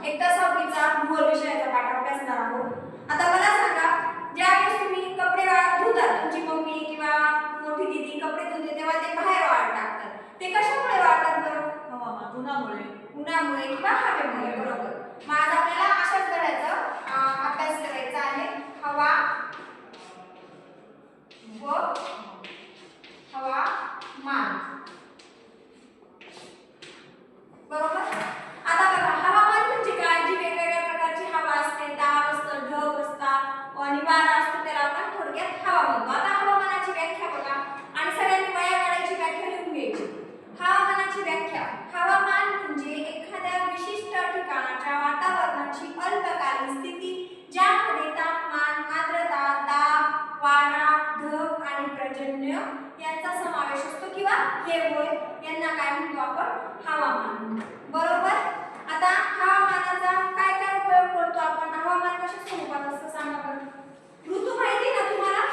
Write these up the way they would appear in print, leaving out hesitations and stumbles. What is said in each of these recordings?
एक तासावरचा भूगोल विषयाचा पाठ अभ्यासणार आहोत. आता मला सांगा, ज्यावेळेस तुम्ही कपडे धुता, तुमची मम्मी किंवा मोठी दीदी कपडे धुते तेव्हा ते बाहेर वाळत टाकतात. ते कशामुळे वाळतात बरं? हवामान, उन्हामुळे किंवा हवेमुळे. बरोबर. मग आज आपल्याला अशाच गड्याचा अभ्यास करायचा आहे. हवामान. बरोबर. आता बघा, हवामान म्हणजे काय? जी वेगवेगळ्या प्रकारची हवा असते, दाब असतं, ढग असतात आणि वारा असतो, त्याला आपण थोडक्यात हवा म्हणतो. आता हवामानाची व्याख्या बघा आणि सगळ्यांनी वया काढायची, व्याख्या लिहून घ्यायची. हवामानाची व्याख्या: हवामान म्हणजे एखाद्या विशिष्ट ठिकाणाच्या वातावरणाची अल्पकालीन स्थिती ज्यामध्ये तापमान, आर्द्रता, दाब, वारा, ढग आणि पर्जन्य यांचा समावेश असतो किंवा हे होय यांना काय म्हणतो आपण? हवामान. बरोबर. आता हवामानाचा काय काय उपयोग करतो आपण? हवामान कशा स्वरूपात असतं सांगा बरं. ऋतू माहिती ना तुम्हाला?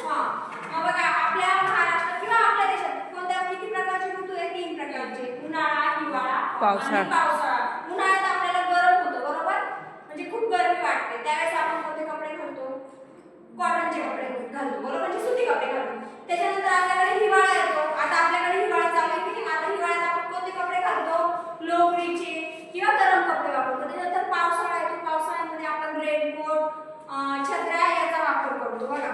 हां. मग बघा, आपल्या महाराष्ट्रात किंवा आपल्या देशात कोणत्या किती प्रकारचे ऋतू आहेत? 3 प्रकारचे: उन्हाळा, हिवाळा आणि पावसाळा. उन्हाळ्यात आपल्याला गरम होतं, बरोबर, म्हणजे खूप गरमी वाटते. त्यावेळेस आपण कोणते कपडे घालतो? कॉटनचे कपडे घालतो, बरोबर, म्हणजे सुती कपडे घालतो. त्याच्यानंतर आपल्याकडे हिवाळा येतो. आता आपल्याकडे हिवाळा चालू आहे की आता हिवाळ्यात आपण कोणते कपडे घालतो? लोकरीचे किंवा गरम कपडे वापरतो. त्याच्यानंतर पावसाळा येतो. पावसाळ्यामध्ये आपण रेनकोट, छत्र्या याचा वापर करतो बघा.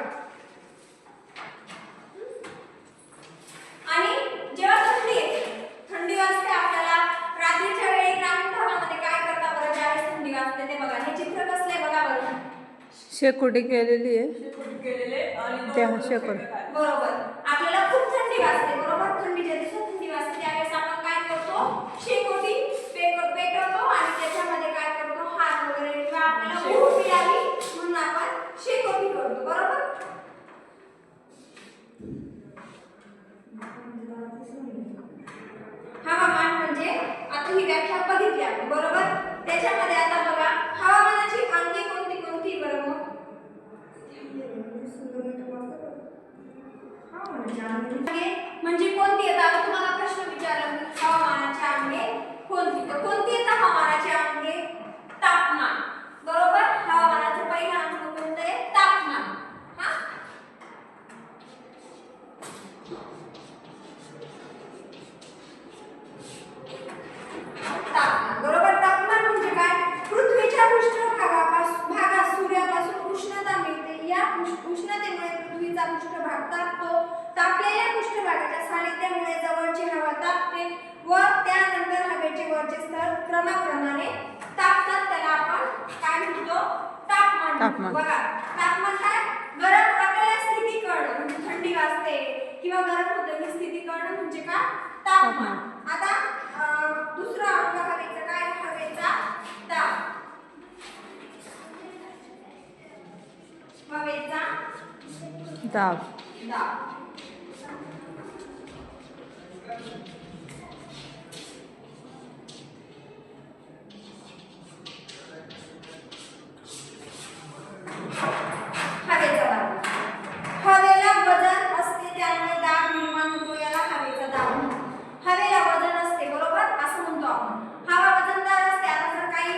आणि जेव्हा थंडी येते, थंडी वाजते आपल्याला, रात्रीच्या वेळी ग्रामीण भागामध्ये काय करता बरं ज्यावेळेस थंडी वाजते ते बघा. हे चित्र कसले बघा बरं. शेकोटी केलेली आहे. त्या शेकोट. बरोबर. आपल्याला खूप थंडी वाजते, बरोबर. थंडीच्या दिवसात थंडी वाजते, त्यावेळेस आपण काय करतो? शेकोटी पेटवतो आणि त्याच्यामध्ये काय करतो? हात वगैरे किंवा आपल्याला ऊब मिळावी म्हणून आपण शेकोटी करतो, बरोबर. हवामान म्हणजे आता ही व्याख्या बघितली आपण, बरोबर. त्याच्यामध्ये आता बघा, हवामानाची अंगे कोणती कोणती बरं? मग म्हणजे कोणती येतात? आता तुम्हाला प्रश्न विचारला मी, हवामानाची अंगे कोणती? तर कोणती येतात हवामानाची अंगे? तापमान. बरोबर. हवामानाचं पहिलं अंग कोणतं आहे? तापमान. हा, तापमान. बरोबर. तापमान म्हणजे काय? पृथ्वीच्या भागात सूर्यापासून उष्णता मिळते. या उष्णतेमुळे पृथ्वीचा पृष्ठभाग तापतो. तापलेल्या पृष्ठभागाच्या सानिध्यामुळे जवळची हवा तापते व त्यानंतर हवेचे वरचे स्तर क्रमाक्रमाने तापतात. त्याला आपण काय म्हणतो? तापमान. बघा, तापमान काय? गरम आपल्याला स्थिती कळणं म्हणजे थंडी वाजते किंवा गरम होतं ही स्थिती कळणं म्हणजे काय? तापमान. आता दुसरा अंग हवेचा काय? हवेचा दाब. हवेचा दाब. दाब. हवेचा दाब. हवेला वजन असते त्यामुळे दाब निर्माण होतो, याला हवेचा दाब म्हणतात. हवेला वजन असते, बरोबर, असं म्हणतो आपण. हवा वजनदार असते. आता जर काही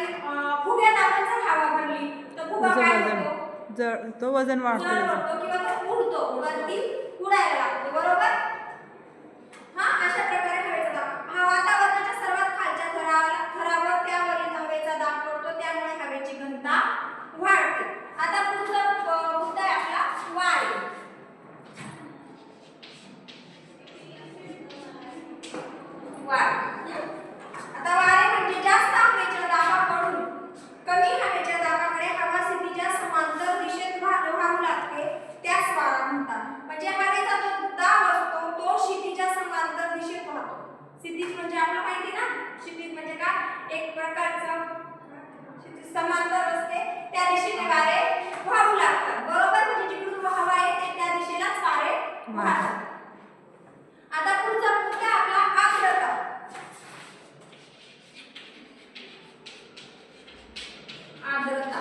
फुग्यात आपण जर हवा भरली तर फुगा काय होतो? तो वजन वाढतो किंवा तो उडतो, वरती उडायला लागतो, बरोबर. हा, अशा प्रकारे हवेचा दाब. हा वातावरणाच्या सर्वात खालच्या थरावर त्यावरील हवेचा दाब पडतो, त्यामुळे हवेची घनता वाढते. आता पुढचा मुद्दा आहे आपला वारे. आता वारे म्हणजे जास्त हवेच्या दाबाकडून कमी हवेच्या दाबाकडे हवा स्थितीच्या समांतर दिशेत वाहू लागते, त्यास वारा म्हणतात. म्हणजे हवेचा जो दाब असतो तो क्षितिजा समांतर दिशेत वाहतो. क्षितिज म्हणजे आपल्याला माहिती ना, क्षितिज म्हणजे काय? एक प्रकारचं क्षितिज समांतर असते, त्या दिशेने वारे वाहू लागतात, बरोबर. म्हणजे जिकडून हवा येते त्या दिशेलाच वारे वाहतात. आता पुढचा मुद्दा आपला आर्द्रता. आर्द्रता.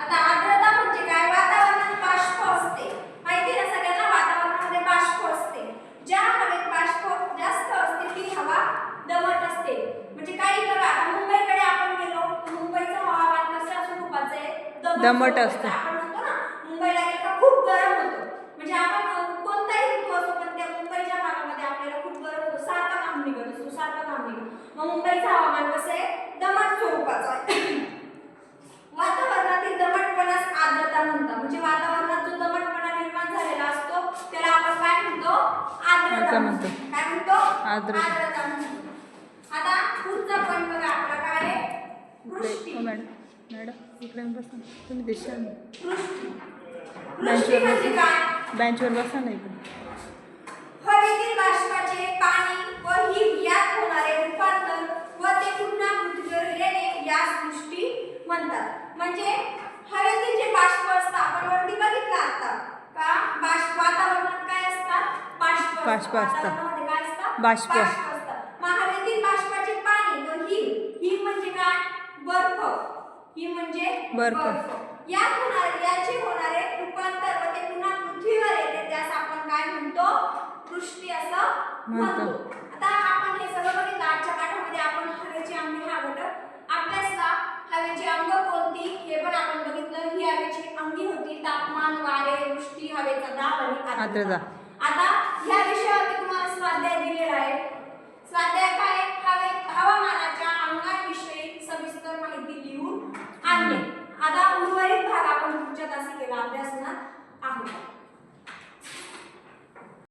आता आर्द्रता म्हणजे काय? वातावरणात बाष्प असते, माहिती ना सगळ्यांना, वातावरणामध्ये बाष्प असते. ज्या हवेत बाष्प जास्त असते ती हवा दमट असते. म्हणजे काही बघा, मुंबईकडे आपण गेलो दमट स्वरूपाचं. असतं. आपण म्हणतो ना मुंबईला गेलं का खूप गरम होतं. म्हणजे आपण कोणताही ऋतू असो पण त्या मुंबईच्या भागामध्ये आपल्याला खूप गरम होतं. सारखा घाम निघत असतो, सारखा घाम निघत. मग मुंबईचं हवामान कसं आहे? दमट स्वरूपाचं आहे. वातावरणातील दमटपणास आर्द्रता म्हणतात. म्हणजे वातावरणात जो दमटपणा निर्माण झालेला असतो त्याला आपण काय म्हणतो? आर्द्रता आर्द्रता म्हणतो. म्हणतो. काय म्हणतो? आर्द्रता. आर्द्रता म्हणतो. आता पुढचा पॉईंट बघा आपला काय आहे? वृष्टी. हो मॅडम मॅडम इकडे बसा ना. तुम्ही दिशा ना. वृष्टी. वृष्टी बेंचवर म्हणजे बसा काय? बेंचवर बसा ना इकडे. हवेतील बाष्पाचे पाणी व हिम यात होणारे रूपांतर व ते पुन्हा पृथ्वीवर येणे यास वृष्टी म्हणतात. म्हणजे हवेतील जे बाष्प असतात आपण वरती बघितलं आता का बाष्प वातावरणात काय असतात? बाष्प बाष्प असतात. वातावरणामध्ये काय असतात? बाष्प. असतात. मग हवेतील बाष्पाचे पाणी व हिम. हिम म्हणजे काय? बर्फ. हिम म्हणजे बर्फ. याचे होणारे रूपांतर व ते पुन्हा पृथ्वीवर येते त्यास आपण काय म्हणतो? वृष्टी असं म्हणतो. आता आपण हे सगळं बघितलं आजच्या पाठामध्ये. आपण हवेची अंगे हा घटक अभ्यासला. हवेची अंग कोणती हे पण आपण बघितलं. ही हवेची अंगी होती तापमान, वारे, वृष्टी, हवेचा दाब आणि आर्द्रता. आता ह्या विषयावरती तुम्हाला स्वाध्याय दिलेला आहे. स्वाध्याय काय? हवामानाचे